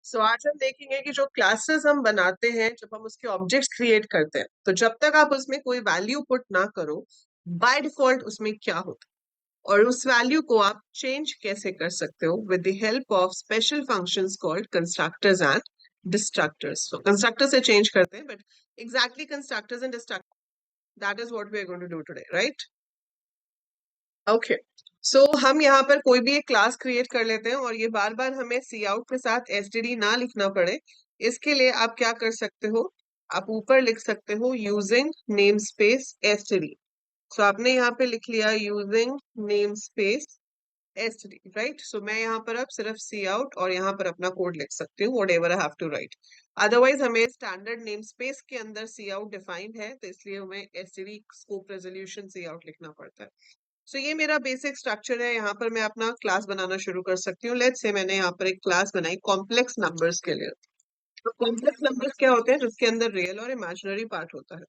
आज हम देखेंगे कि जो क्लासेस हम बनाते हैं, जब हम उसके ऑब्जेक्ट्स क्रिएट करते हैं, तो जब तक आप उसमें कोई वैल्यू पुट ना करो, बाय डिफॉल्ट उसमें क्या होता है और उस वैल्यू को आप चेंज कैसे कर सकते हो with the help of special functions called constructors and destructors. तो कंस्ट्रक्टर से चेंज करते हैं, but exactly constructors and destructors, that is what we are going to do today, right? Okay, हम यहाँ पर कोई भी एक क्लास क्रिएट कर लेते हैं और ये बार बार हमें सी आउट के साथ एसटीडी ना लिखना पड़े, इसके लिए आप क्या कर सकते हो, आप ऊपर लिख सकते हो यूजिंग नेम स्पेस एसटीडी। आपने यहाँ पे लिख लिया using name space STD, right? मैं यहाँ पर अब सिर्फ सी आउट और यहाँ पर अपना कोड लिख सकती हूँ, whatever I have to write. Otherwise हमें स्टैंडर्ड नेम स्पेस के अंदर सी आउट डिफाइंड है, तो इसलिए हमें STD scope resolution c out लिखना पड़ता है। ये मेरा बेसिक स्ट्रक्चर है। यहाँ पर मैं अपना क्लास बनाना शुरू कर सकती हूँ। लेट्स से मैंने यहाँ पर एक क्लास बनाई कॉम्प्लेक्स नंबर्स के लिए। तो कॉम्प्लेक्स नंबर्स क्या होते हैं? जिसके अंदर रियल और इमेजिनरी पार्ट होता है।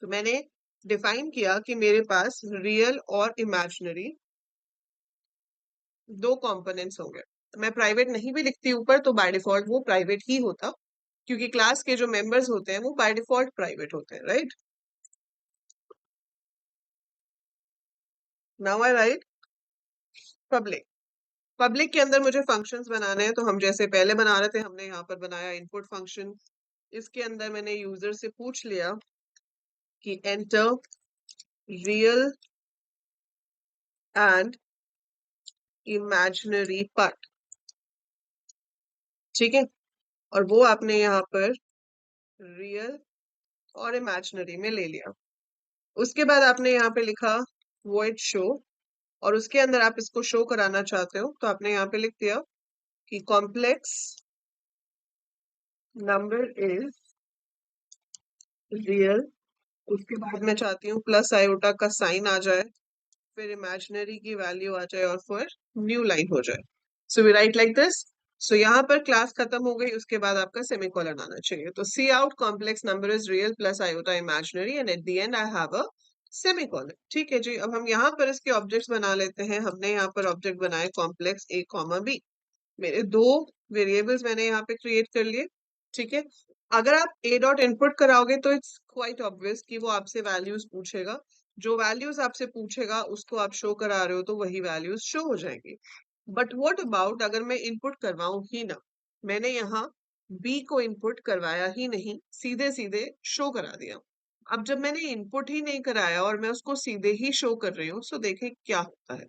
तो मैंने डिफाइन किया कि मेरे पास रियल और इमेजिनरी दो कंपोनेंट्स होंगे। मैं प्राइवेट नहीं भी लिखती ऊपर तो बाय डिफॉल्ट वो प्राइवेट ही होता, क्योंकि क्लास के जो मेंबर्स होते हैं वो बाय डिफॉल्ट प्राइवेट होते हैं, right? Now I right public. Public के अंदर मुझे फंक्शंस बनाने हैं, तो हम जैसे पहले बना रहे थे, हमने यहाँ पर बनाया इनपुट फंक्शन। इसके अंदर मैंने यूजर से पूछ लिया कि enter real and imaginary part, ठीक है? और वो आपने यहाँ पर रियल और इमेजिनरी में ले लिया। उसके बाद आपने यहाँ पे लिखा void शो, और उसके अंदर आप इसको शो कराना चाहते हो, तो आपने यहाँ पे लिख दिया कि कॉम्प्लेक्स नंबर इज रियल। उसके बाद मैं चाहती हूँ प्लस आयोटा का साइन आ जाए, फिर इमेजिनरी की वैल्यू आ जाए और फिर न्यू लाइन हो जाए। We write like this. यहाँ पर क्लास खत्म हो गई, उसके बाद आपका सेमीकोलन आना चाहिए। तो C out complex number is real plus iota imaginary and at the end I have a semicolon. ठीक है जी, अब हम यहाँ पर इसके ऑब्जेक्ट्स बना लेते हैं। हमने यहाँ पर ऑब्जेक्ट बनाए कॉम्प्लेक्स ए कॉमा बी। मेरे दो वेरिएबल्स मैंने यहाँ पे क्रिएट कर लिए, ठीक है? अगर आप ए डॉट इनपुट कराओगे तो इट्स क्वाइट ऑब्वियस कि वो आपसे वैल्यूज पूछेगा। जो वैल्यूज आपसे पूछेगा उसको आप शो करा रहे हो, तो वही वैल्यूज शो हो जाएंगी। बट व्हाट अबाउट अगर मैं इनपुट करवाऊं ही ना? मैंने यहाँ बी को इनपुट करवाया ही नहीं, सीधे सीधे शो करा दिया। अब जब मैंने इनपुट ही नहीं कराया और मैं उसको सीधे ही शो कर रही हूँ, देखें क्या होता है।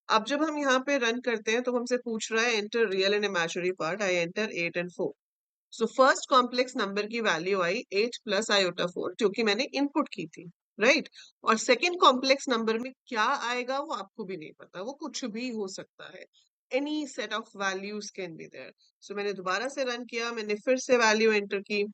अब जब हम यहाँ पे रन करते हैं तो हमसे पूछ रहा है enter real and imaginary part. I enter 8 and 4। First complex number की वैल्यू आई 8 प्लस आयोटा 4, जो कि मैंने इनपुट की थी, राइट? और सेकेंड कॉम्प्लेक्स नंबर में क्या आएगा वो आपको भी नहीं पता, वो कुछ भी हो सकता है। Any set of values can be there. मैंने दोबारा से रन किया, मैंने फिर से वैल्यू एंटर की।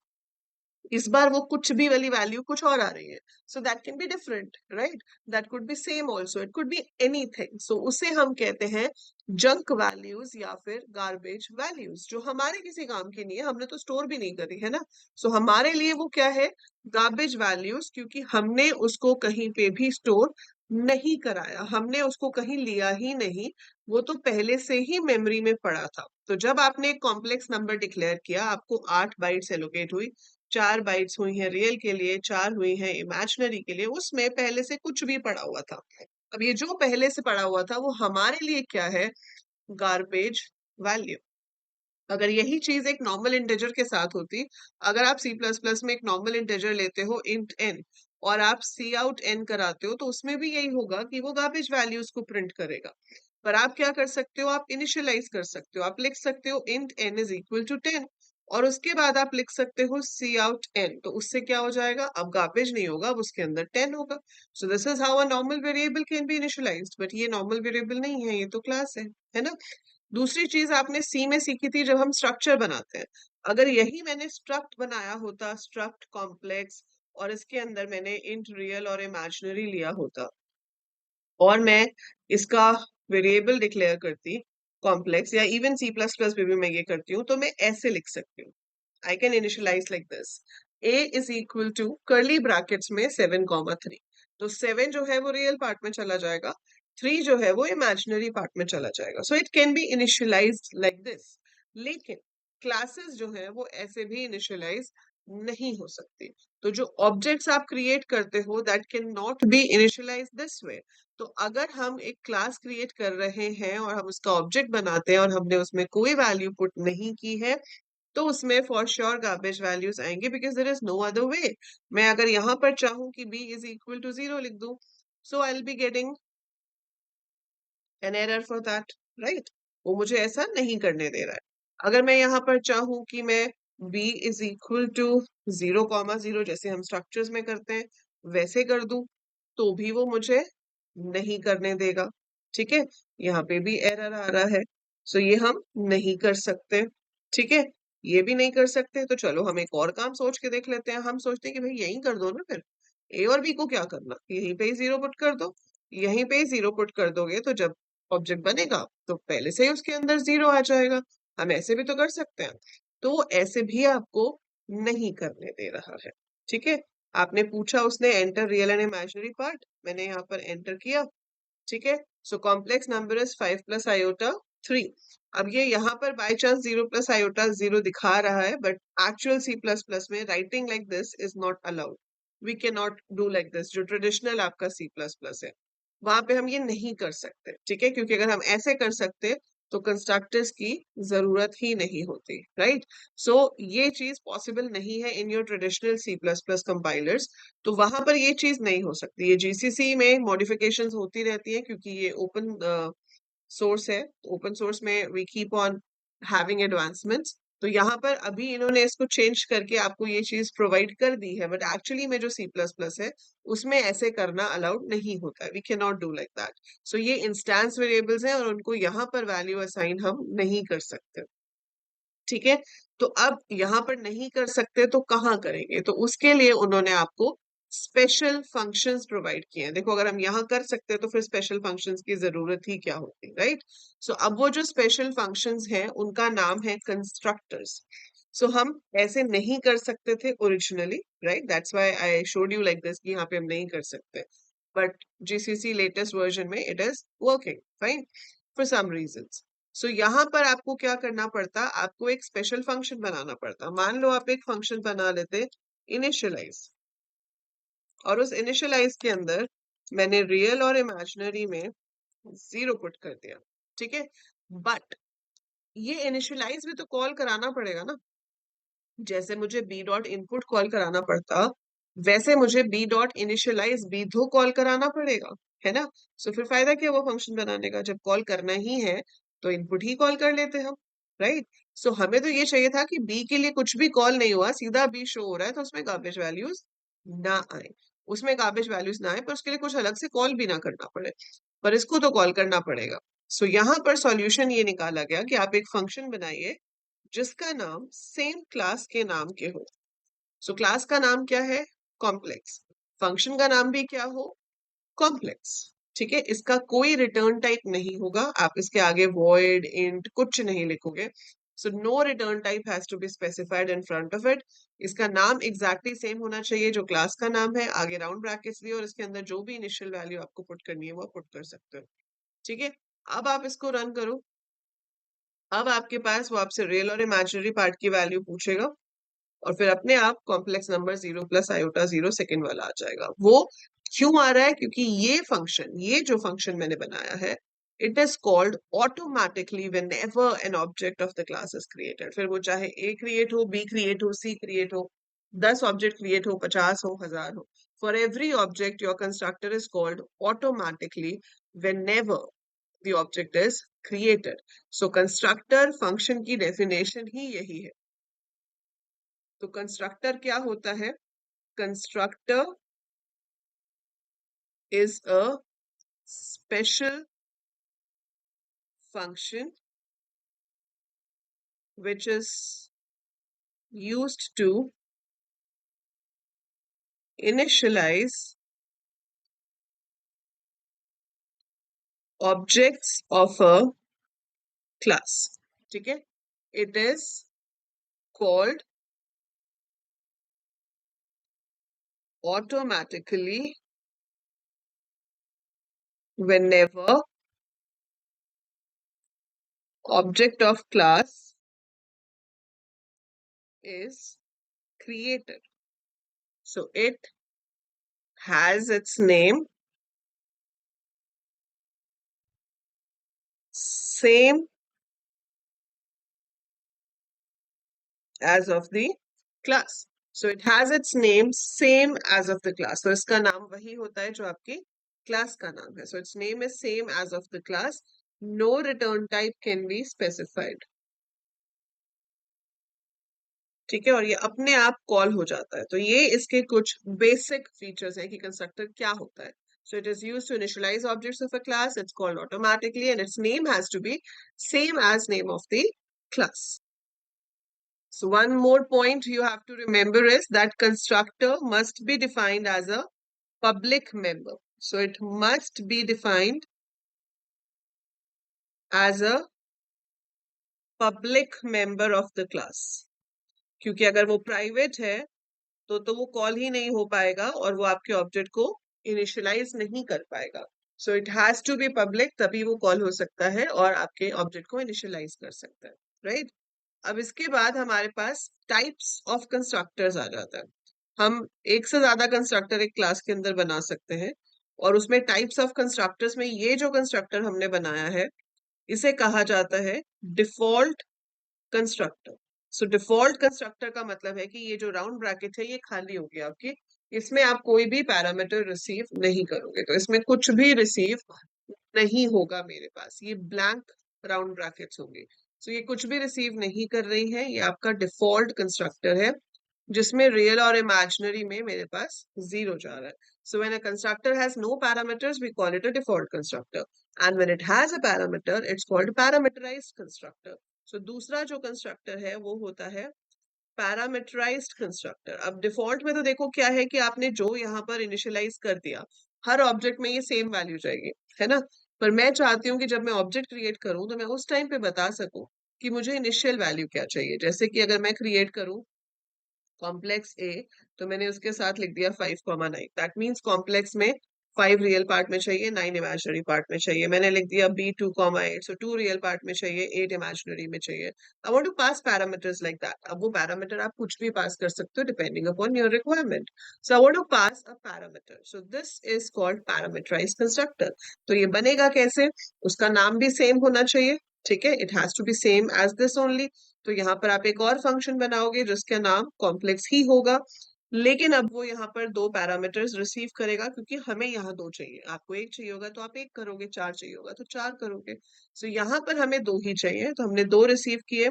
इस बार वो कुछ भी वाली वैल्यू कुछ और आ रही है। That can be different, right? That could be same also, it could be anything. उसे हम कहते हैं जंक वैल्यूज या फिर गार्बेज वैल्यूज, जो हमारे किसी काम की नहीं है, हमने तो स्टोर भी नहीं करी है ना। हमारे लिए वो क्या है? गार्बेज वैल्यूज, क्योंकि हमने उसको कहीं पे भी स्टोर नहीं कराया, हमने उसको कहीं लिया ही नहीं, वो तो पहले से ही मेमोरी में पड़ा था। तो जब आपने एक कॉम्प्लेक्स नंबर डिक्लेयर किया, आपको 8 बाइट्स एलोकेट हुई। 4 बाइट्स हुई हैं रियल के लिए, 4 हुई हैं इमेजिनरी के लिए। उसमें पहले से कुछ भी पड़ा हुआ था। अब ये जो पहले से पड़ा हुआ था वो हमारे लिए क्या है? Garbage value. अगर यही चीज एक नॉर्मल इंटीजर के साथ होती, अगर आप सी प्लस प्लस में एक नॉर्मल इंटीजर लेते हो इंट एन और आप सी आउट एन कराते हो, तो उसमें भी यही होगा कि वो गार्बेज वैल्यूज को प्रिंट करेगा। पर आप क्या कर सकते हो? आप इनिशियलाइज कर सकते हो। आप लिख सकते हो int n is equal to 10, और उसके बाद आप लिख सकते हो सी आउट एन। तो उससे क्या हो जाएगा? अब गार्बेज नहीं होगा, अब उसके अंदर 10 होगा। This is how a normal variable can be initialised. But ये नॉर्मल वेरिएबल नहीं है, ये तो क्लास है ना? दूसरी चीज आपने सी में सीखी थी, जब हम स्ट्रक्चर बनाते हैं। अगर यही मैंने स्ट्रक्ट बनाया होता, स्ट्रक्ट कॉम्प्लेक्स, और इसके अंदर मैंने इंट रियल और इमेजिनरी लिया होता, और मैं इसका वेरिएबल डिक्लेयर करती कॉम्प्लेक्स, या इवन सी प्लस प्लस में भी मैं ये करती हूँ, तो मैं ऐसे लिख सकती हूँ। I can initialise like this, a is equal to curly brackets में 7,3। तो 7 जो है वो रियल पार्ट में चला जाएगा, 3 जो है वो इमेजिनरी पार्ट में चला जाएगा। It can be initialised like this. लेकिन क्लासेस जो है वो ऐसे भी इनिशियलाइज नहीं हो सकती। तो जो ऑब्जेक्ट्स आप क्रिएट करते हो that can not be initialise this way. तो अगर हम एक क्लास क्रिएट कर रहे हैं और हम उसका ऑब्जेक्ट बनाते हैं और हमने उसमें कोई वैल्यू पुट नहीं की है, तो उसमें फॉर श्योर गार्बेज वैल्यूज आएंगे, because there is no other way. मैं अगर यहाँ पर चाहूँ कि b इज इक्वल टू 0 लिख दूं, so I will be getting an error for that, right? वो मुझे ऐसा नहीं करने दे रहा है। अगर मैं यहाँ पर चाहूँ कि मैं b इज इक्वल टू 0,0 जैसे हम स्ट्रक्चर्स में करते हैं वैसे कर दूं, तो भी वो मुझे नहीं करने देगा। ठीक है, यहाँ पे भी एरर आ रहा है। सो ये हम नहीं कर सकते। ठीक है, ये भी नहीं कर सकते, तो चलो हम एक और काम सोच के देख लेते हैं। हम सोचते हैं कि भाई यही कर दो ना, फिर ए और बी को क्या करना, यहीं पे ही 0 पुट कर दो। यहीं पे ही 0 पुट कर दोगे तो जब ऑब्जेक्ट बनेगा तो पहले से ही उसके अंदर 0 आ जाएगा। हम ऐसे भी तो कर सकते हैं। तो वो ऐसे भी आपको नहीं करने दे रहा है। ठीक है, आपने पूछा उसने enter real and imaginary part, मैंने यहाँ पर एंटर किया। ठीक है, so complex number is 5 plus iota 3। अब ये यहाँ पर बाय चांस 0 प्लस आयोटा 0 दिखा रहा है, but actual C plus plus में writing like this is not allowed. We can not do like this. जो ट्रेडिशनल आपका सी प्लस प्लस है वहां पे हम ये नहीं कर सकते। ठीक है, क्योंकि अगर हम ऐसे कर सकते तो कंस्ट्रक्टर्स की जरूरत ही नहीं होती, राइट? सो ये चीज पॉसिबल नहीं है in your traditional C plus plus compilers. तो वहां पर ये चीज नहीं हो सकती। ये जीसीसी में मॉडिफिकेशंस होती रहती है क्योंकि ये ओपन सोर्स है। ओपन सोर्स में we keep on having advancements. तो यहाँ पर अभी इन्होंने इसको चेंज करके आपको ये चीज प्रोवाइड कर दी है, बट एक्चुअली में जो सी प्लस प्लस है उसमें ऐसे करना अलाउड नहीं होता है। We can not do like that. So ये इंस्टेंस वेरिएबल्स हैं और उनको यहाँ पर वैल्यू असाइन हम नहीं कर सकते। ठीक है, तो अब यहाँ पर नहीं कर सकते तो कहाँ करेंगे? तो उसके लिए उन्होंने आपको स्पेशल फंक्शंस प्रोवाइड किए हैं। देखो, अगर हम यहाँ कर सकते हैं तो फिर स्पेशल फंक्शंस की जरूरत ही क्या होती, राइट? सो अब वो जो स्पेशल फंक्शंस हैं उनका नाम है कंस्ट्रक्टर्स। सो हम ऐसे नहीं कर सकते थे originally, right? That's why I showed you like this कि यहाँ पे हम नहीं कर सकते, बट जीसीसी लेटेस्ट वर्जन में it is working fine for some reasons. So यहाँ पर आपको क्या करना पड़ता, आपको एक स्पेशल फंक्शन बनाना पड़ता। मान लो आप एक फंक्शन बना लेते इनिशियलाइज, और उस इनिशियलाइज के अंदर मैंने रियल और इमेजिनरी में 0 पुट कर दिया। ठीक है, बट ये इनिशियलाइज भी तो कॉल कराना पड़ेगा ना। जैसे मुझे बी डॉट इनपुट कॉल कराना पड़ता, वैसे मुझे बी डॉट इनिशियलाइज भी तो कॉल कराना पड़ेगा, है ना? सो फिर फायदा क्या हुआ फंक्शन बनाने का? जब कॉल करना ही है तो इनपुट ही कॉल कर लेते हम, राइट? सो हमें तो ये चाहिए था कि बी के लिए कुछ भी कॉल नहीं हुआ, सीधा बी शो हो रहा है, तो उसमें गार्बेज वैल्यूज ना आए। उसमें गार्बेज वैल्यूज ना आए पर उसके लिए कुछ अलग से कॉल भी ना करना पड़े, पर इसको तो कॉल करना पड़ेगा। सो यहाँ पर सॉल्यूशन ये निकाला गया कि आप एक फंक्शन बनाइए जिसका नाम सेम क्लास के नाम के हो। सो क्लास का नाम क्या है? कॉम्प्लेक्स। फंक्शन का नाम भी क्या हो? कॉम्प्लेक्स। ठीक है, इसका कोई रिटर्न टाइप नहीं होगा। आप इसके आगे वॉइड इंट कुछ नहीं लिखोगे। So no return type has to be specified in front of it. इसका नाम एग्जैक्टली सेम होना चाहिए जो क्लास का नाम है, आगे राउंड ब्रैकेट्स दिए और इसके अंदर जो भी इनिशियल वैल्यू आपको पुट करनी है वो पुट कर सकते हो। ठीक है, अब आप इसको रन करो। अब आपके पास वो आपसे रियल और इमेजिनरी पार्ट की वैल्यू पूछेगा और फिर अपने आप complex number 0 plus iota 0 second वाला आ जाएगा। वो क्यों आ रहा है? क्योंकि ये जो फंक्शन मैंने बनाया है, it is called automatically whenever an object of the class is created. फिर वो चाहे ए क्रिएट हो, बी क्रिएट हो, सी क्रिएट हो, 10 ऑब्जेक्ट क्रिएट हो, 50 हो, 1000 हो, for every object your constructor is called automatically whenever the object is created. So constructor function की definition ही यही है। तो कंस्ट्रक्टर क्या होता है? Constructor is a special function which is used to initialize objects of a class. ठीक है, it is called automatically whenever object of class is created. So it has its name same as of the class. So it has its name same as of the class. So इसका नाम वही होता है जो आपकी class का नाम है. So its name is same as of the class. No return type can be specified. ठीक है, और ये अपने आप कॉल हो जाता है. तो ये इसके कुछ बेसिक फीचर्स हैं कि कंस्ट्रक्टर क्या होता है. So it is used to initialize objects of a class. It's called automatically, and its name has to be same as name of the class. So one more point you have to remember is that constructor must be defined as a public member. So it must be defined as a public member of the class. क्योंकि अगर वो private है तो वो call ही नहीं हो पाएगा और वो आपके ऑब्जेक्ट को इनिशियलाइज नहीं कर पाएगा. So it has to be public, तभी वो कॉल हो सकता है और आपके ऑब्जेक्ट को इनिशियलाइज कर सकता है. राइट. अब इसके बाद हमारे पास टाइप्स ऑफ कंस्ट्रक्टर्स आ जाता है. हम एक से ज्यादा कंस्ट्रक्टर एक क्लास के अंदर बना सकते हैं और उसमें टाइप्स ऑफ कंस्ट्रक्टर्स में ये जो कंस्ट्रक्टर हमने बनाया है इसे कहा जाता है डिफॉल्ट कंस्ट्रक्टर. सो डिफॉल्ट कंस्ट्रक्टर का मतलब है कि ये जो राउंड ब्रैकेट है ये खाली होगी आपकी. इसमें आप कोई भी पैरामीटर रिसीव नहीं करोगे. तो इसमें कुछ भी रिसीव नहीं होगा मेरे पास. ये ब्लैंक राउंड ब्रैकेट्स होंगे. सो ये कुछ भी रिसीव नहीं कर रही है. ये आपका डिफॉल्ट कंस्ट्रक्टर है जिसमें रियल और इमेजिनरी में मेरे पास 0 जा रहा है. So when a constructor has no parameters, we call it a default constructor. And when it has a parameter, it's called a parameterized constructor. So दूसरा जो कंस्ट्रक्टर है वो होता है पैरामीटराइज्ड कंस्ट्रक्टर. अब डिफॉल्ट में तो देखो क्या है कि आपने जो यहाँ पर इनिशियलाइज कर दिया हर ऑब्जेक्ट में ये सेम वैल्यू जाएगी, है ना. पर मैं चाहती हूँ कि जब मैं ऑब्जेक्ट क्रिएट करूँ तो मैं उस टाइम पे बता सकूं कि मुझे इनिशियल वैल्यू क्या चाहिए. जैसे कि अगर मैं क्रिएट करूँ कॉम्प्लेक्स ए तो मैंने उसके साथ लिख दिया 5,9. दैट मीन्स कॉम्प्लेक्स में 5 रियल पार्ट में चाहिए, 9 इमेजिनरी पार्ट में चाहिए. मैंने लिख दिया बी 2,8. सो 2 रियल पार्ट में चाहिए, 8 इमेजिनरी में चाहिए. I want to pass parameters like that. अब वो पैरामीटर आप कुछ भी पास कर सकते हो depending upon your requirement. So I want to pass a parameter. So this is called parameterised constructor. तो ये बनेगा कैसे? उसका नाम भी सेम होना चाहिए. ठीक है, it has to be same as this only. तो यहाँ पर आप एक और फंक्शन बनाओगे जिसका नाम कॉम्प्लेक्स ही होगा. लेकिन अब वो यहाँ पर 2 पैरामीटर्स रिसीव करेगा क्योंकि हमें यहाँ 2 चाहिए. आपको 1 चाहिए होगा तो आप 1 करोगे, 4 चाहिए होगा तो 4 करोगे. सो यहाँ पर हमें 2 ही चाहिए तो हमने 2 रिसीव किए.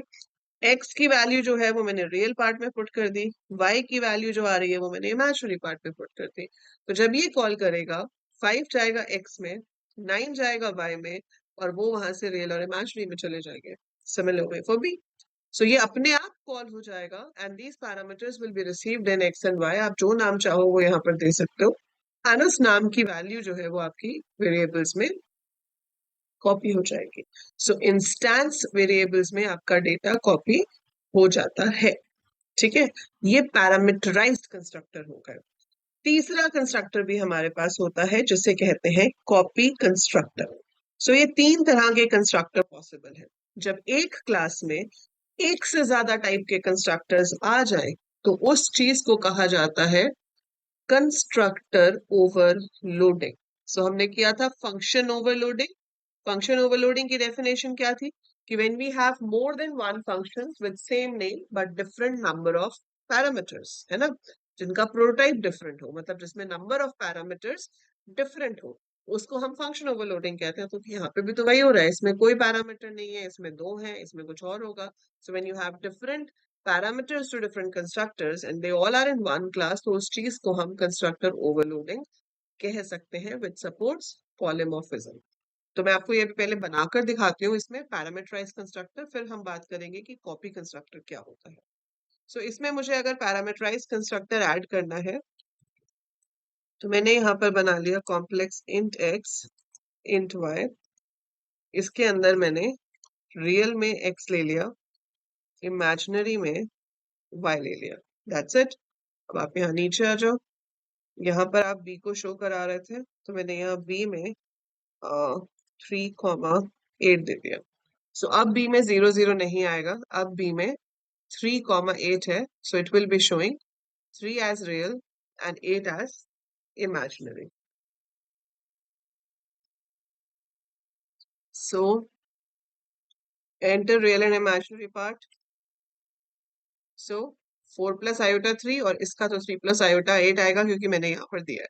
एक्स की वैल्यू जो है वो मैंने रियल पार्ट में पुट कर दी. वाई की वैल्यू जो आ रही है वो मैंने इमेजिनरी पार्ट में पुट कर दी. तो जब ये कॉल करेगा 5 जाएगा एक्स में, 9 जाएगा वाई में और वो वहां से रियल और इमेजिनरी में चले जाएंगे. Similar way for B. So ये अपने आप कॉल हो जाएगा and these parameters will be received in X and Y. आप जो नाम चाहो वो यहाँ पर दे सकते हो एंड उस नाम की वैल्यू जो है वो आपकी वेरिएबल्स में कॉपी हो जाएगी. सो इंस्टेंस वेरिएबल्स में आपका डेटा कॉपी हो जाता है. ठीक है, ये पैरामीटराइज्ड कंस्ट्रक्टर हो गए. तीसरा कंस्ट्रक्टर भी हमारे पास होता है जिसे कहते हैं कॉपी कंस्ट्रक्टर. सो ये 3 तरह के कंस्ट्रक्टर पॉसिबल है. जब एक क्लास में एक से ज्यादा टाइप के कंस्ट्रक्टर्स आ जाए तो उस चीज को कहा जाता है कंस्ट्रक्टर ओवरलोडिंग. सो हमने किया था फंक्शन ओवरलोडिंग. फंक्शन ओवरलोडिंग की डेफिनेशन क्या थी कि when we have more than one functions with same name but different number of parameters, है ना, जिनका प्रोटोटाइप डिफरेंट हो, मतलब जिसमें नंबर ऑफ पैरामीटर्स डिफरेंट हो, उसको हम फंक्शन ओवरलोडिंग कहते हैं. तो यहाँ पे भी तो वही हो रहा है. इसमें कोई पैरामीटर नहीं है, इसमें 2 है, इसमें कुछ और होगा. So when you have different parameters to different constructors and they all are in one class, तो उस चीज को हम कंस्ट्रक्टर ओवरलोडिंग कह सकते हैं विच सपोर्ट्स पॉलीमॉर्फिज्म. तो मैं आपको ये भी पहले बनाकर दिखाती हूँ इसमें पैरामीटराइज कंस्ट्रक्टर, फिर हम बात करेंगे कि कॉपी कंस्ट्रक्टर क्या होता है. सो इसमें मुझे अगर पैरामीटराइज कंस्ट्रक्टर ऐड करना है तो मैंने यहाँ पर बना लिया complex int x int y. इसके अंदर मैंने रियल में एक्स ले लिया, इमेजिनरी में वाई ले लिया. That's it. अब आप यहाँ नीचे आ जाओ. यहाँ पर आप बी को शो करा रहे थे तो मैंने यहाँ बी में 3,8 दे दिया. सो अब बी में 0 0 नहीं आएगा. अब बी में 3, 8 है, so it will be showing 3 as real and 8 as imaginary. So enter real and imaginary part. So 4 plus iota 3 और इसका तो 3 plus iota 8 आएगा क्योंकि मैंने यहाँ पर दिया है.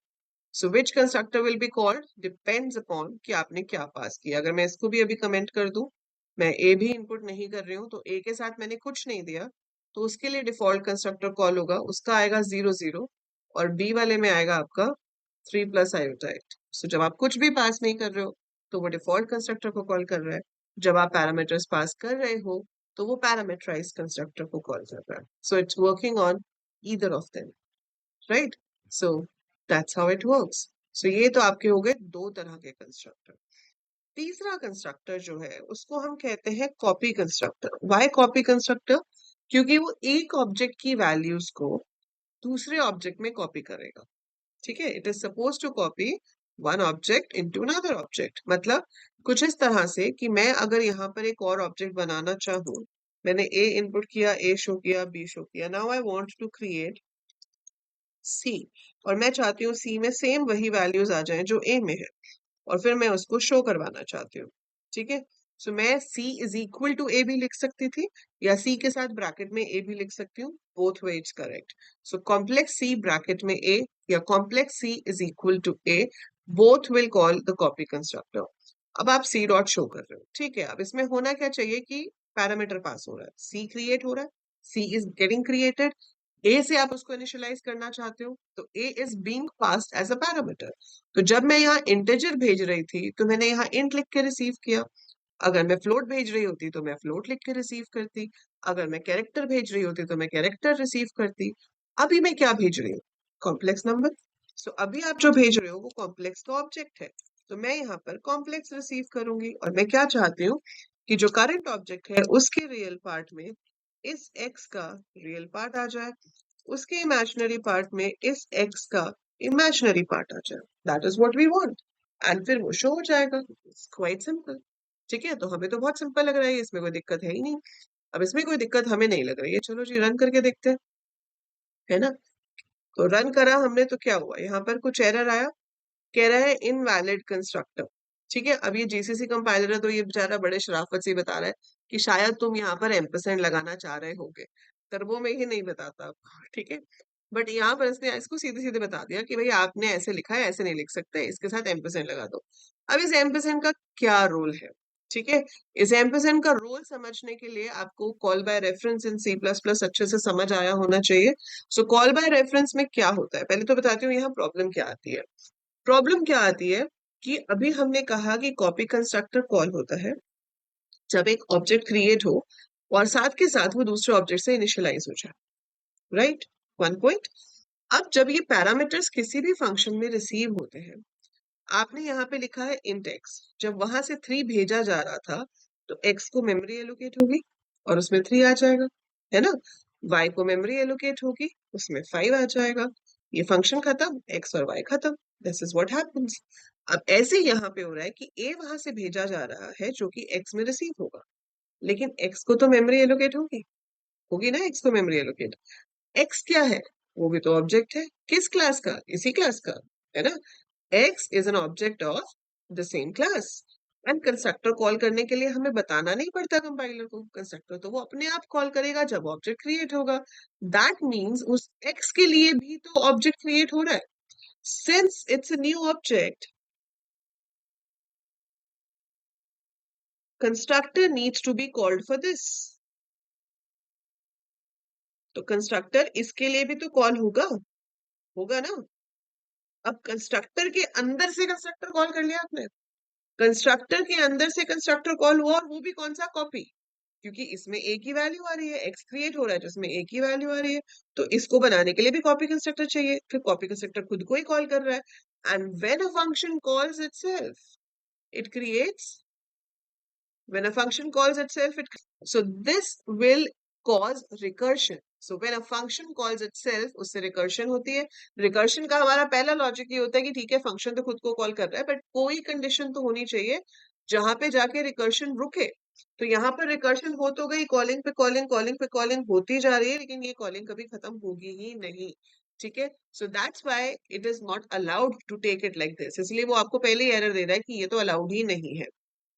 So which constructor will be called depends upon कि आपने क्या पास किया. अगर मैं इसको भी अभी कमेंट कर दूं, मैं a भी इनपुट नहीं कर रही हूँ, तो a के साथ मैंने कुछ नहीं दिया, तो उसके लिए डिफॉल्ट कंस्ट्रक्टर कॉल होगा, उसका आएगा 0 0 और b वाले में आएगा आपका 3 plus iota 8. So जब आप कुछ भी पास नहीं कर रहे हो तो वो डिफॉल्ट कंस्ट्रक्टर को कॉल कर रहा है. जब आप पैरामीटर्स पास कर रहे हो तो वो पैरामीटराइज कंस्ट्रक्टर को कॉल कर रहा है. So it's working on either of them, right? So that's how it works. So ये तो आपके हो गए दो तरह के कंस्ट्रक्टर. तीसरा कंस्ट्रक्टर जो है उसको हम कहते हैं copy constructor. Why copy constructor? क्योंकि वो एक ऑब्जेक्ट की वैल्यूज को दूसरे ऑब्जेक्ट में कॉपी करेगा. ठीक है, it is suppose to copy one object into another object. मतलब कुछ इस तरह से कि मैं अगर यहाँ पर एक और ऑब्जेक्ट बनाना चाहूँ, मैंने ए इनपुट किया, ए शो किया, बी शो किया, now I want to create C, और मैं चाहती हूँ सी में सेम वही वैल्यूज आ जाएं जो ए में है, और फिर मैं उसको शो करवाना चाहती हूँ. ठीक है, सो मैं c इज इक्वल टू ए भी लिख सकती थी, या c के साथ ब्रैकेट में a भी लिख सकती हूँ. Both way it's correct. So complex c bracket में a या complex c is equal to a, both will call the copy constructor. अब आप c डॉट शो कर रहे हो. ठीक है, अब इसमें होना क्या चाहिए कि पैरामीटर पास हो रहा है, c क्रिएट हो रहा है, c is getting created, a से आप उसको इनिशियलाइज करना चाहते हो, तो a is being passed as a parameter. तो जब मैं यहाँ इंटेजर भेज रही थी तो मैंने यहाँ इंट लिख के रिसीव किया. अगर मैं फ्लोट भेज रही होती तो मैं फ्लोट लिख के रिसीव करती. अगर मैं कैरेक्टर भेज रही होती तो मैं कैरेक्टर रिसीव करती. अभी मैं क्या भेज रही हूँ? Complex number. सो अभी आप जो भेज रहे हो वो कॉम्प्लेक्स का ऑब्जेक्ट है, तो मैं यहाँ पर कॉम्प्लेक्स रिसीव करूंगी. और मैं क्या चाहती हूँ कि जो करंट ऑब्जेक्ट है उसके रियल पार्ट में इस x का रियल पार्ट आ जाए, उसके इमेजिनरी पार्ट में इस x का इमेजिनरी पार्ट आ जाए. That is what we want. And फिर वो शो हो जाएगा. It's quite simple. ठीक है, तो हमें तो बहुत सिंपल लग रहा है, इसमें कोई दिक्कत है ही नहीं. अब इसमें कोई दिक्कत हमें नहीं लग रही है, चलो जी रन करके देखते हैं, है ना? तो रन करा हमने तो क्या हुआ, यहाँ पर कुछ एरर आया, कह रहा है इनवैलिड कंस्ट्रक्टर. ठीक है, अब ये जीसीसी कंपाइलर है तो ये बेचारा बड़े शराफत से बता रहा है कि शायद तुम यहाँ पर एम्परसेंड लगाना चाह रहे होगे. टर्बो में ही नहीं बताता आपको. ठीक है, बट यहाँ पर इसने इसको सीधे सीधे बता दिया कि भाई आपने ऐसे लिखा है, ऐसे नहीं लिख सकते, इसके साथ एम्परसेंड लगा दो. अब इस एम्परसेंड का क्या रोल है? ठीक है, इस एम्परसेंड का रोल समझने के लिए आपको call by reference in C plus plus अच्छे से समझ आया होना चाहिए. सो कॉल बाय रेफरेंस में क्या होता है, पहले तो बताती हूँ यहाँ प्रॉब्लम क्या आती है. प्रॉब्लम क्या आती है कि अभी हमने कहा कि कॉपी कंस्ट्रक्टर कॉल होता है जब एक ऑब्जेक्ट क्रिएट हो और साथ के साथ वो दूसरे ऑब्जेक्ट से इनिशियलाइज हो जाए. Right, one point. अब जब ये पैरामीटर्स किसी भी फंक्शन में रिसीव होते हैं, आपने यहाँ पे लिखा है इंट एक्स, जब वहां से 3 भेजा जा रहा था तो एक्स को मेमोरी एलोकेट होगी और उसमें 3 आ जाएगा, है ना? वाई को मेमोरी एलोकेट होगी, उसमें 5 आ जाएगा. ये फंक्शन खत्म, एक्स और वाई खत्म. This is what happens. अब ऐसे यहाँ पे हो रहा है कि ए वहां से भेजा जा रहा है जो कि एक्स में रिसीव होगा, लेकिन एक्स को तो मेमोरी एलोकेट होगी, होगी ना एक्स को मेमोरी एलोकेट. एक्स क्या है? वो भी तो ऑब्जेक्ट है. किस क्लास का? इसी क्लास का, है ना? X is an object of the same class. And constructor call करने के लिए हमें बताना नहीं पड़ता कंपाइलर को. कंस्ट्रक्टर तो वो अपने आप कॉल करेगा जब ऑब्जेक्ट क्रिएट होगा. दैट मीन्स उस x के लिए भी तो ऑब्जेक्ट क्रिएट हो रहा है. Since it's a new object, constructor needs to be called for this. तो कंस्ट्रक्टर इसके लिए भी तो कॉल होगा, होगा ना? अब कंस्ट्रक्टर के अंदर से कंस्ट्रक्टर कॉल कर लिया आपने, कंस्ट्रक्टर के अंदर से कंस्ट्रक्टर कॉल हुआ, और वो भी कौन सा? कॉपी. क्योंकि इसमें एक ही वैल्यू आ रही है, एक्स क्रिएट हो रहा है जिसमें एक ही वैल्यू आ रही है, तो इसको बनाने के लिए भी कॉपी कंस्ट्रक्टर चाहिए. फिर कॉपी कंस्ट्रक्टर खुद को ही कॉल कर रहा है. And when a function calls itself, it creates. When a function calls itself, it so this will cause recursion. So when a function calls itself, उससे recursion होती है. recursion का हमारा पहला लॉजिक ये होता है कि ठीक है फंक्शन तो खुद को कॉल कर रहा है, बट कोई कंडीशन तो होनी चाहिए जहां पे जाके recursion रुके. तो यहाँ पर रिकर्शन हो तो गई, कॉलिंग पे कॉलिंग, कॉलिंग पे कॉलिंग होती जा रही है, लेकिन ये कॉलिंग कभी खत्म होगी ही नहीं। ठीक है, so that's why it is not allowed to take it like this, इसलिए वो आपको पहले ही एरर दे रहा है कि ये तो अलाउड ही नहीं है।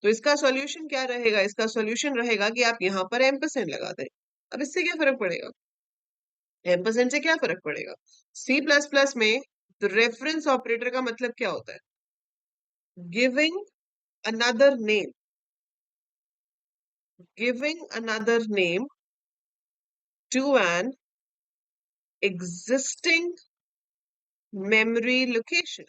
तो इसका सॉल्यूशन क्या रहेगा? इसका सॉल्यूशन रहेगा कि आप यहाँ पर एम्परसेंड लगा दें। अब इससे क्या फर्क पड़ेगा? एम्परसेंड से क्या फर्क पड़ेगा? सी प्लस प्लस में रेफरेंस ऑपरेटर का मतलब क्या होता है? Giving another name, giving another name to an existing memory location,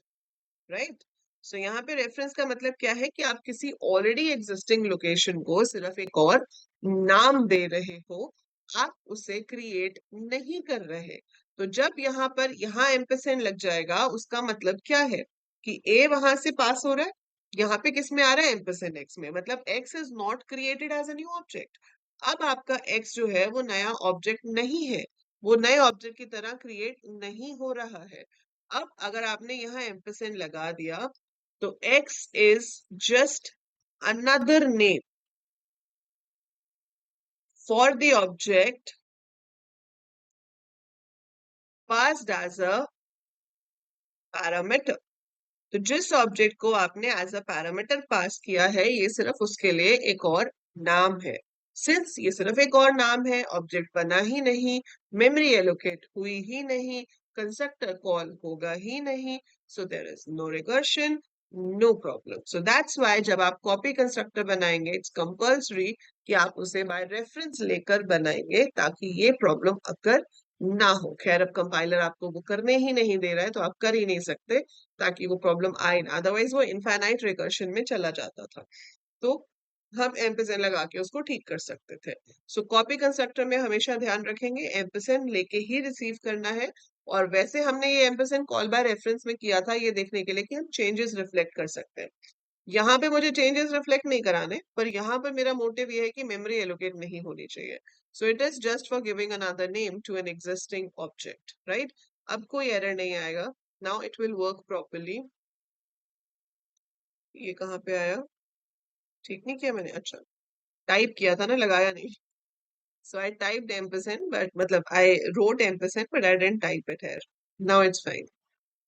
right? So यहाँ पे रेफरेंस का मतलब क्या है कि आप किसी ऑलरेडी एग्जिस्टिंग लोकेशन को सिर्फ एक और नाम दे रहे हो, आप उसे क्रिएट नहीं कर रहे। तो जब यहाँ पर यहाँ एम्परसेंड लग जाएगा, उसका मतलब क्या है कि ए वहां से पास हो रहा है, यहाँ पे किस में आ रहा है? एम्परसेंड एक्स में, मतलब x is not created as a new object. अब आपका एक्स जो है वो नया ऑब्जेक्ट नहीं है, वो नए ऑब्जेक्ट की तरह क्रिएट नहीं हो रहा है। अब अगर आपने यहाँ एम्परसेंड लगा दिया, तो x is just another name for the object passed as a parameter। तो जिस ऑब्जेक्ट को आपने एज अ पैरामीटर पास किया है, ये सिर्फ उसके लिए एक और नाम है। सिंस ये सिर्फ एक और नाम है, ऑब्जेक्ट बना ही नहीं, मेमोरी एलोकेट हुई ही नहीं, कंस्ट्रक्टर कॉल होगा ही नहीं, so there is no recursion, no problem. So that's why जब आप कॉपी कंस्ट्रक्टर बनाएंगे, इट्स कंपल्सरी कि आप उसे बाय रेफरेंस लेकर बनाएंगे, ताकि ये प्रॉब्लम अगर ना हो। खैर, अब कंपाइलर आपको वो करने ही नहीं दे रहा है, तो आप कर ही नहीं सकते, ताकि वो प्रॉब्लम आए ना, अदरवाइज वो इनफाइनाइट रिकर्शन में चला जाता था। तो हम एम्परसेंड लगा के उसको ठीक कर सकते थे। सो कॉपी कंस्ट्रक्टर में हमेशा ध्यान रखेंगे एम्परसेंड लेके ही रिसीव करना है। और वैसे हमने ये एम्परसेंड कॉल बाय रेफरेंस में किया था, ये देखने के लिए कि हम चेंजेस रिफ्लेक्ट कर सकते हैं। यहाँ पे मुझे चेंजेस रिफ्लेक्ट नहीं कराने, पर यहाँ पर मेरा मोटिव ये है कि मेमोरी एलोकेट नहीं होनी चाहिए। So it is just for giving another name to an existing object, right? अब कोई एरर नहीं आएगा, now it will work properly. ये कहाँ पे आया? ठीक नहीं किया मैंने? अच्छा, टाइप किया था ना, लगाया नहीं। सो आई टाइप्ड एम्परसेंड, बट मतलब I wrote ampersand but I didn't type it here. Now it's fine.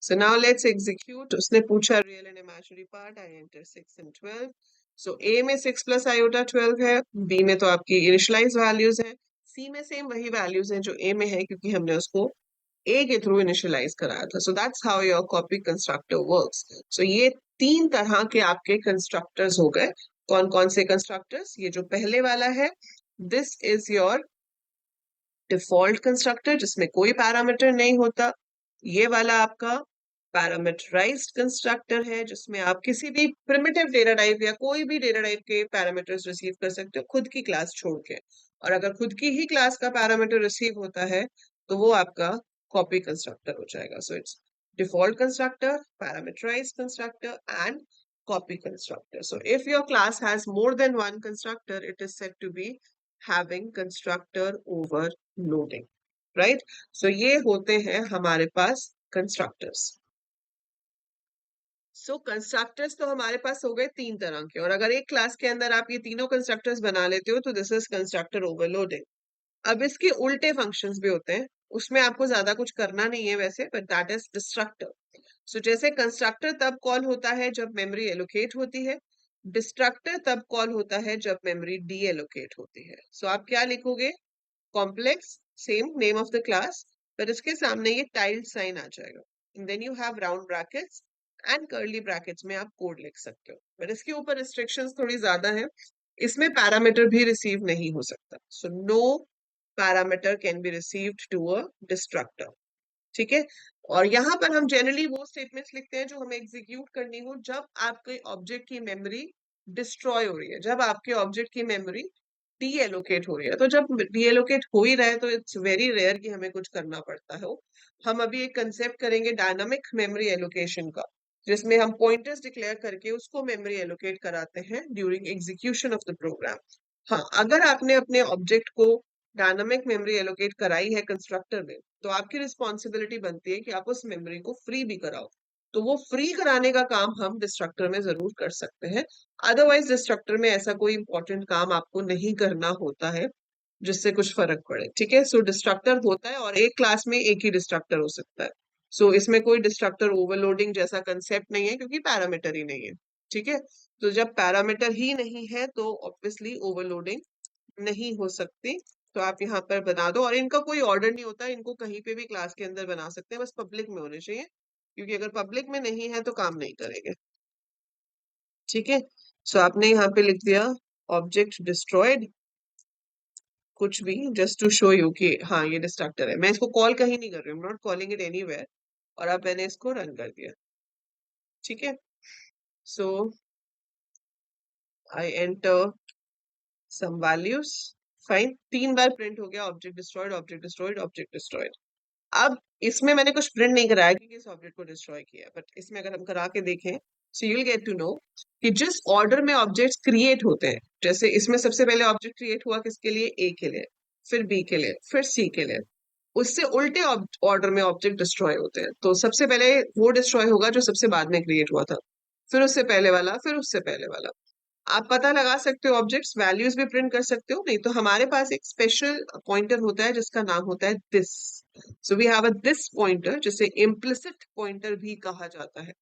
So now let's execute. उसने पूछा real and imaginary part, I enter 6 and 12. So A में 6 plus iota 12 है, B में तो आपकी initialize values हैं, C में same वही values हैं जो A में है, क्योंकि हमने उसको A के थ्रू initialize कराया था। So that's how your copy constructor works. So ये तीन तरह के आपके constructors हो गए। कौन कौन से constructors? ये जो पहले वाला है, this is your default constructor जिसमें कोई पैरामीटर नहीं होता। ये वाला आपका पैरामीटराइज्ड कंस्ट्रक्टर है, जिसमें आप किसी भी प्रिमिटिव डेटा टाइप या कोई भी डेटा टाइप के पैरामीटर्स रिसीव कर सकते हो, खुद की क्लास छोड़ के। और अगर खुद की ही क्लास का पैरामीटर रिसीव होता है, तो वो आपका कॉपी कंस्ट्रक्टर हो जाएगा। So it's default constructor, parameterized constructor and copy constructor. So if your class has more than one constructor, it is said to be having constructor overloading, right? So ये होते हैं हमारे पास constructors. So constructors तो हमारे पास हो गए तीन तरह के, और अगर एक क्लास के अंदर आप ये तीनों constructors बना लेते हो, तो this is constructor overloading. अब इसके उल्टे फंक्शंस भी होते हैं, उसमें आपको ज्यादा कुछ करना नहीं है वैसे, बट दैट इज डिस्ट्रक्टर। सो जैसे कंस्ट्रक्टर तब कॉल होता है जब मेमोरी एलोकेट होती है, डिस्ट्रक्टर तब कॉल होता है जब मेमोरी डी एलोकेट होती है। सो आप क्या लिखोगे? Complex, same name of the class, पर इसके सामने ये टाइल्ड साइन आ जाएगा, and then you have round brackets and curly brackets में आप कोड लिख सकते हो। पर इसके ऊपर रिस्ट्रिक्शंस थोड़ी ज्यादा है, इसमें पैरामीटर भी रिसीव नहीं हो सकता। So no parameter can be received to a destructor. ठीक है, और यहाँ पर हम जनरली वो स्टेटमेंट्स लिखते हैं जो हमें एग्जीक्यूट करनी हो जब आपके ऑब्जेक्ट की मेमोरी डिस्ट्रॉय हो रही है, जब आपके ऑब्जेक्ट की मेमोरी डी एलोकेट हो रही है। तो जब डी एलोकेट हो ही रहा है, तो इट्स वेरी रेयर कि हमें कुछ करना पड़ता है। हम अभी एक कंसेप्ट करेंगे डायनामिक मेमोरी एलोकेशन का, जिसमें हम पॉइंटर्स डिक्लेयर करके उसको मेमोरी एलोकेट कराते हैं during execution of the program. हाँ, अगर आपने अपने ऑब्जेक्ट को डायनामिक मेमोरी एलोकेट कराई है कंस्ट्रक्टर में, तो आपकी रिस्पॉन्सिबिलिटी बनती है कि आप उस मेमोरी को फ्री भी कराओ। तो वो फ्री कराने का काम हम डिस्ट्रक्टर में जरूर कर सकते हैं। अदरवाइज डिस्ट्रक्टर में ऐसा कोई इंपॉर्टेंट काम आपको नहीं करना होता है जिससे कुछ फर्क पड़े। ठीक है, सो डिस्ट्रक्टर होता है और एक क्लास में एक ही डिस्ट्रक्टर हो सकता है। सो इसमें कोई डिस्ट्रक्टर ओवरलोडिंग जैसा कंसेप्ट नहीं है क्योंकि पैरामीटर ही नहीं है। ठीक है, तो जब पैरामीटर ही नहीं है तो ऑब्वियसली ओवरलोडिंग नहीं हो सकती। तो आप यहाँ पर बना दो, और इनका कोई ऑर्डर नहीं होता, इनको कहीं पे भी क्लास के अंदर बना सकते हैं, बस पब्लिक में होने चाहिए, क्योंकि अगर पब्लिक में नहीं है तो काम नहीं करेंगे। ठीक है, सो आपने यहाँ पे लिख दिया ऑब्जेक्ट डिस्ट्रॉयड कुछ भी, जस्ट टू शो यू कि हाँ ये डिस्ट्रक्टर है। मैं इसको कॉल कहीं नहीं कर रही हूँ, नॉट कॉलिंग इट एनीवेयर, और अब मैंने इसको रन कर दिया। ठीक है, so I enter some values, fine, 3 बार प्रिंट हो गया object destroyed, object destroyed, object destroyed. अब इसमें मैंने कुछ प्रिंट नहीं कराया कि किस ऑब्जेक्ट को डिस्ट्रॉय किया, बट इसमें अगर हम करा के देखें so you will get to know कि जिस ऑर्डर में ऑब्जेक्ट्स क्रिएट होते हैं, जैसे इसमें सबसे पहले ऑब्जेक्ट क्रिएट हुआ किसके लिए, ए के लिए, फिर बी के लिए, फिर सी के लिए, उससे उल्टे ऑर्डर में ऑब्जेक्ट डिस्ट्रॉय होते हैं। तो सबसे पहले वो डिस्ट्रॉय होगा जो सबसे बाद में क्रिएट हुआ था, फिर उससे पहले वाला, फिर उससे पहले वाला। आप पता लगा सकते हो, ऑब्जेक्ट्स वैल्यूज भी प्रिंट कर सकते हो, नहीं तो हमारे पास एक स्पेशल पॉइंटर होता है जिसका नाम होता है this. So we have a this pointer, जिसे इम्प्लिसिट पॉइंटर भी कहा जाता है।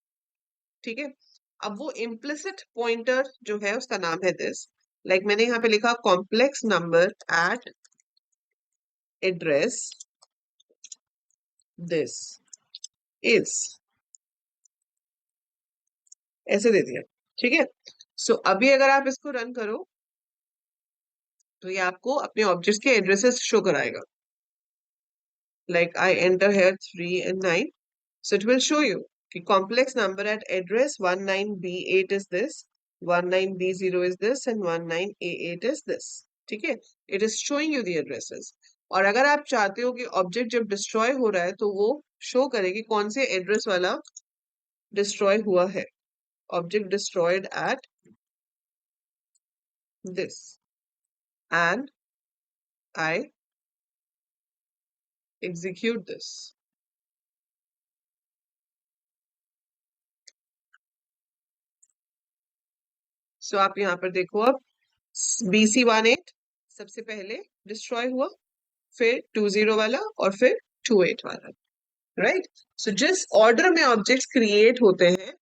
ठीक है, अब वो इम्प्लिसिट पॉइंटर जो है उसका नाम है दिस। लाइक मैंने यहाँ पे लिखा complex number eight address this is, ऐसे दे दिया। ठीक है, सो अभी अगर आप इसको रन करो तो ये आपको अपने ऑब्जेक्ट्स के एड्रेसेस शो कराएगा। Like I enter here 3 and 9. So it will show you the complex number at address 19B8 is this, 19B0 is this, and 19A8 is this. ठीक है, it is showing you the addresses. और अगर आप चाहते हो कि object जब destroy हो रहा है तो वो शो करेगी कौन से एड्रेस वाला डिस्ट्रॉय हुआ है, object destroyed at this, and I execute this. So आप यहाँ पर देखो, अब BC18 सबसे पहले डिस्ट्रॉय हुआ, फिर 20 वाला, और फिर 28 वाला। राइट, सो जिस ऑर्डर में ऑब्जेक्ट्स क्रिएट होते हैं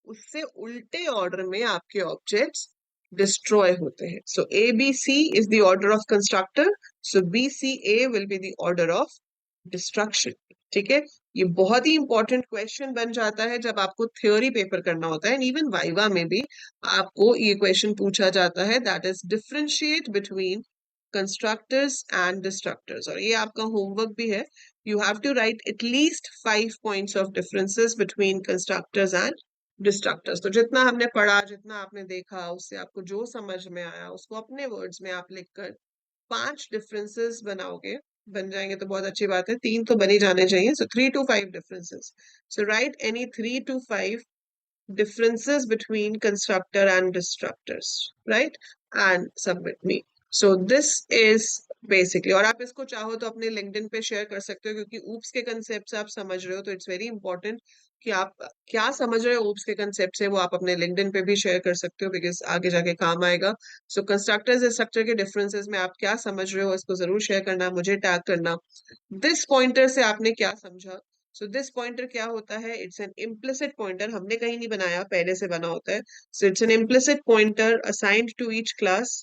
उससे उल्टे ऑर्डर में आपके ऑब्जेक्ट्स डिस्ट्रॉय होते हैं। सो ABC is the order of constructor, so BCA will be the order of destruction. ठीक है, ये बहुत ही इंपॉर्टेंट क्वेश्चन बन जाता है जब आपको थ्योरी पेपर करना होता है, एंड इवन वाइवा में भी आपको ये क्वेश्चन पूछा जाता है, that is differentiate between constructors and destructors. और ये आपका होमवर्क भी है, you have to write at least 5 points of differences between constructors and destructors. तो जितना हमने पढ़ा, जितना आपने देखा, उससे आपको जो समझ में आया उसको अपने वर्ड्स में आप लिखकर 5 डिफरेंसेस बनाओगे, बन जाएंगे तो बहुत अच्छी बात है, 3 तो बन ही जाने चाहिए। सो 3 to 5 differences, so right any 3 to 5 differences between constructor and destructors, right? And submit me. So this is basically, और आप इसको चाहो तो अपने लिंक्डइन पे शेयर कर सकते हो, क्योंकि ऊप्स के कंसेप्ट आप समझ रहे हो तो इट्स वेरी इंपॉर्टेंट कि आप क्या समझ रहे हो ऊप्स के कंसेप्ट से, वो आप अपने लिंक्डइन पे भी शेयर कर सकते हो, बिकॉज आगे जाके काम आएगा। सो कंस्ट्रक्टर्स स्ट्रक्चर के डिफरेंसेस में आप क्या समझ रहे हो इसको जरूर शेयर करना, मुझे टैग करना। दिस पॉइंटर से आपने क्या समझा। सो दिस पॉइंटर क्या होता है, इट्स एन इम्प्लिसिट पॉइंटर, हमने कहीं नहीं बनाया, पहले से बना होता है। So it's an implicit pointer assigned to each class,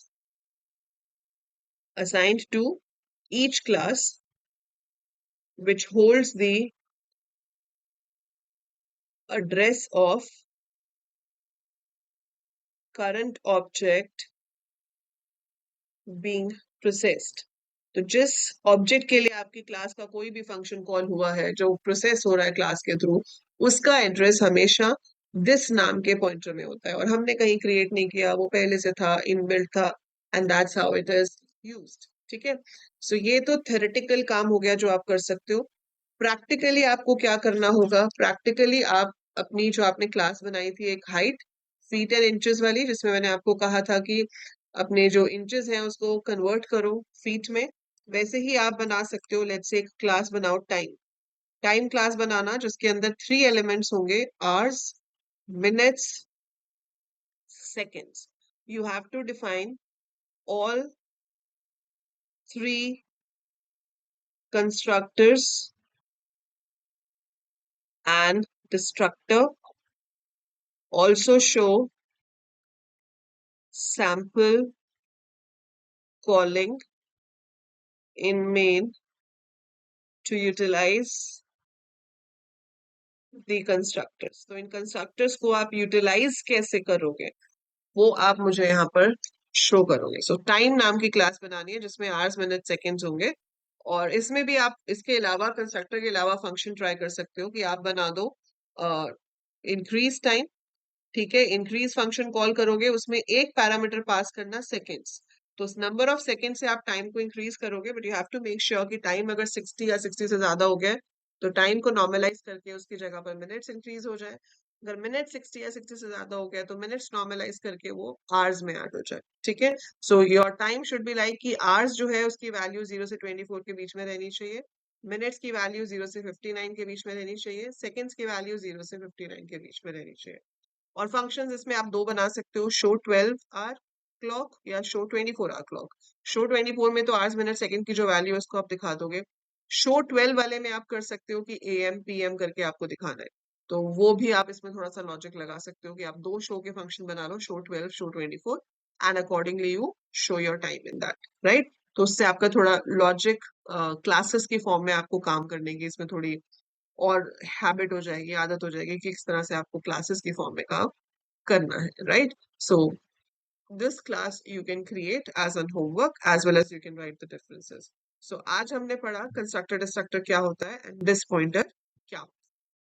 assigned to each class which holds the address of current object being processed। तो जिस ऑब्जेक्ट के लिए आपकी क्लास का कोई भी फंक्शन कॉल हुआ है जो प्रोसेस हो रहा है क्लास के थ्रू, उसका एड्रेस हमेशा दिस नाम के पॉइंटर में होता है, और हमने कहीं क्रिएट नहीं किया, वो पहले से था, इनबिल्ट था, and that's how it is used. ठीक है, सो ये तो थेरेटिकल काम हो गया जो आप कर सकते हो। प्रैक्टिकली आपको क्या करना होगा, प्रैक्टिकली आप अपनी जो आपने क्लास बनाई थी एक हाइट फीट एंड इंचेस वाली, जिसमें मैंने आपको कहा था कि अपने जो इंचेस हैं उसको कन्वर्ट करो फीट में, वैसे ही आप बना सकते हो। लेट्स से एक क्लास बनाओ टाइम, टाइम क्लास बनाना जिसके अंदर 3 एलिमेंट्स होंगे, hours, minutes, seconds. You have to define all 3 constructors and destructor. Also show sample calling in main to utilize the constructors. तो इन constructors को आप utilize कैसे करोगे वो आप मुझे यहाँ पर शो करोगे. सो टाइम नाम की क्लास बनानी है जिसमें आवर्स, मिनट, सेकंड्स होंगे. और इसमें भी आप इसके अलावा कंस्ट्रक्टर के अलावा फंक्शन ट्राई कर सकते हो कि आप बना दो इंक्रीज टाइम. ठीक है, इंक्रीज फंक्शन कॉल करोगे, उसमें एक पैरामीटर पास करना सेकेंड्स. तो नंबर ऑफ सेकेंड से आप टाइम को इंक्रीज करोगे, but you have to make sure कि टाइम अगर 60 या 60 से ज्यादा हो गया तो टाइम को नॉर्मलाइज करके उसकी जगह पर मिनट्स इंक्रीज हो जाए. अगर मिनट 60 या 60 से ज्यादा हो गया तो मिनट्स नॉर्मलाइज करके वो आवर्स में ऐड हो जाए. ठीक है, so your time should be like कि आवर्स जो है उसकी वैल्यू 0 से 24 के बीच में रहनी चाहिए, मिनट्स की वैल्यू 0 से 59 के बीच में रहनी चाहिए, सेकेंड्स की वैल्यू 0 से 59 के बीच में रहनी चाहिए. और फंक्शंस इसमें आप 2 बना सकते हो, शो 12 आवर क्लॉक या शो 24 आवर क्लॉक. शो 24 में तो आवर्स, मिनट, सेकंड की जो वैल्यू है उसको आप दिखा दोगे. शो 12 वाले में आप कर सकते हो कि एएम पीएम करके आपको दिखाना है, तो वो भी आप इसमें थोड़ा सा लॉजिक लगा सकते हो कि आप 2 शो के फंक्शन बना लो, show 12, show 24, and accordingly you show your time in that, right. तो उससे आपका थोड़ा लॉजिक क्लासेस की फॉर्म में आपको काम करने की इसमें थोड़ी और हैबिट हो जाएगी, आदत हो जाएगी कि किस तरह से आपको क्लासेस की फॉर्म में काम करना है, right. So this class you can create as an homework as well as you can write the differences. So आज हमने पढ़ा कंस्ट्रक्टर डिस्ट्रक्टर क्या होता है एंड डिस पॉइंटर क्या